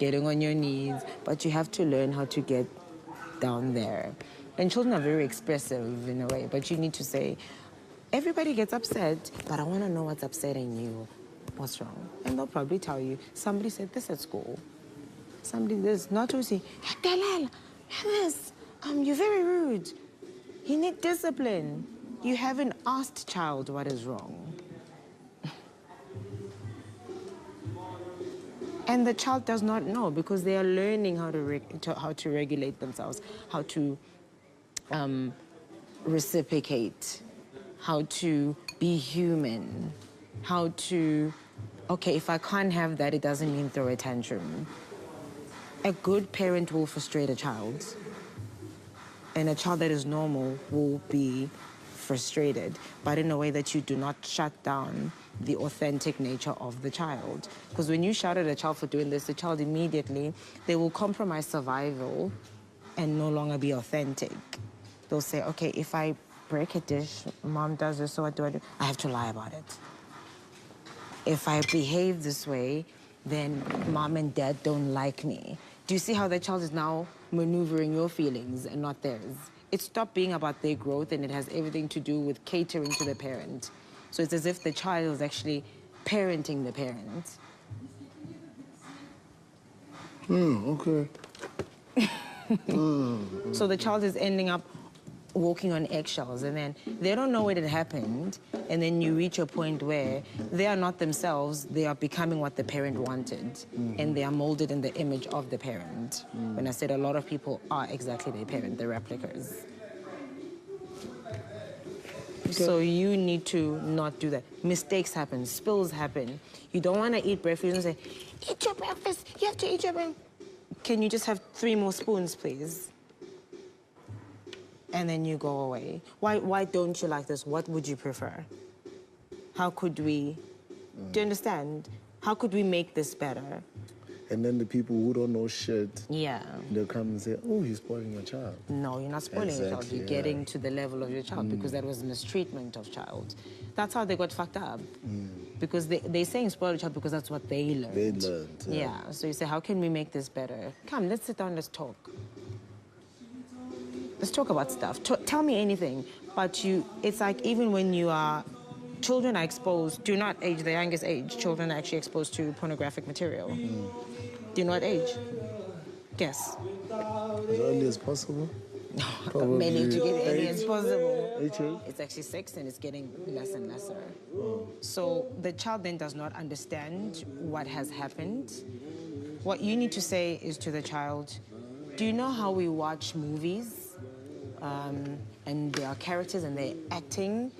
getting on your knees, but you have to learn how to get down there. And children are very expressive in a way, but you need to say, everybody gets upset, but I want to know what's upsetting you. What's wrong? And they'll probably tell you, somebody said this at school. Somebody this, not to say, Dalal, this, you're very rude. You need discipline. You haven't asked child what is wrong. And the child does not know because they are learning how to regulate themselves, how to reciprocate, how to be human, how to, okay, if I can't have that, it doesn't mean throw a tantrum. A good parent will frustrate a child, and a child that is normal will be frustrated, but in a way that you do not shut down the authentic nature of the child. Because when you shout at a child for doing this, the child immediately, they will compromise survival and no longer be authentic. They'll say, okay, if I break a dish, mom does this, so what do? I have to lie about it. If I behave this way, then mom and dad don't like me. Do you see how the child is now maneuvering your feelings and not theirs? It stopped being about their growth, and it has everything to do with catering to the parent. So it's as if the child is actually parenting the parent. Okay. So the child is ending up walking on eggshells, and then they don't know when it happened, and then you reach a point where they are not themselves, they are becoming what the parent wanted, and they are molded in the image of the parent. When I said a lot of people are exactly their parent, they're replicas. Okay. So you need to not do that. Mistakes happen, spills happen. You don't want to eat breakfast, you don't say, eat your breakfast, you have to eat your breakfast. Can you just have 3 more spoons, please? And then you go away. Why don't you like this? What would you prefer? How could we, do you understand? How could we make this better? And then the people who don't know shit, they'll come and say, oh, you're spoiling your child. No, you're not spoiling your child. You're getting to the level of your child because that was mistreatment of child. That's how they got fucked up. Because they're saying spoil your child because that's what they learned. They learned, yeah. So you say, how can we make this better? Come, let's sit down, let's talk. Let's talk about stuff. Tell me anything. But it's like even when you are, children are exposed, do not age, the youngest age, children are actually exposed to pornographic material. Do not age. Guess. As early as possible? No, many to get early as possible. 8 years? It's actually 6 and it's getting less and lesser. So the child then does not understand what has happened. What you need to say is to the child, do you know how we watch movies? And there are characters and they're acting.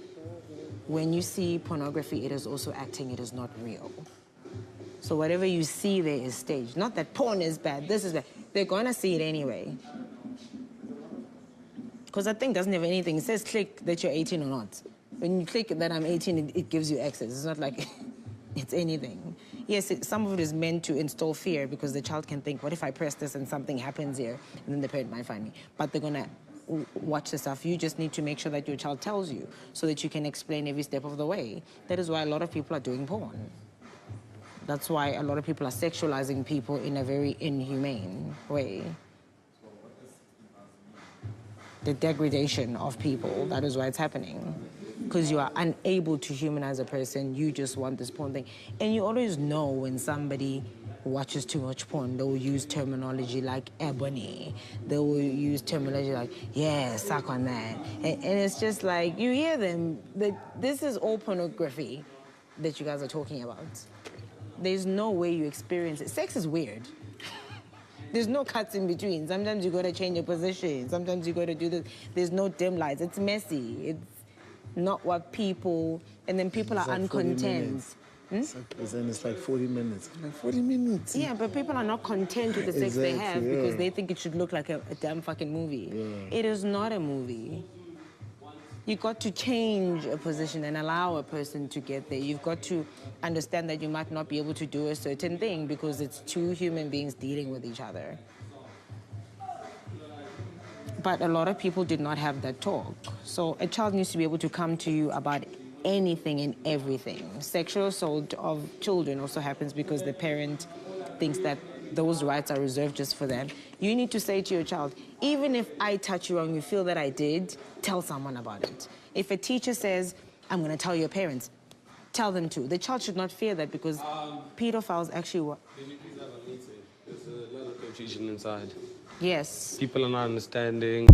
When you see pornography, it is also acting, it is not real. So whatever you see there is staged. Not that porn is bad, this is bad. They're gonna see it anyway. Because that thing doesn't have anything. It says click that you're 18 or not. When you click that I'm 18, it gives you access. It's not like it's anything. Yes, some of it is meant to install fear because the child can think, what if I press this and something happens here? And then the parent might find me. But they're gonna watch the stuff. You just need to make sure that your child tells you so that you can explain every step of the way. That is why a lot of people are doing porn. That's why a lot of people are sexualizing people in a very inhumane way. The degradation of people, that is why it's happening. Because you are unable to humanize a person, you just want this porn thing. And you always know when somebody watches too much porn, they will use terminology like ebony. They will use terminology like, yeah, suck on that. And it's just like, you hear them, this is all pornography that you guys are talking about. There's no way you experience it. Sex is weird. There's no cuts in between. Sometimes you gotta change your position. Sometimes you gotta do this. There's no dim lights. It's messy. It's not what people, and then people are uncontent. It's like 40 minutes. Like 40 minutes. Yeah, but people are not content with the sex they have because they think it should look like a damn fucking movie. Yeah. It is not a movie. You got to change a position and allow a person to get there. You've got to understand that you might not be able to do a certain thing because it's 2 human beings dealing with each other. But a lot of people did not have that talk. So a child needs to be able to come to you about anything and everything. Sexual assault of children also happens because the parent thinks that those rights are reserved just for them. You need to say to your child, even if I touch you and you feel that I did, tell someone about it. If a teacher says, I'm going to tell your parents, tell them to. The child should not fear that because pedophiles actually work. Can you please have a meeting? There's a lot of confusion inside. Yes. People are not understanding.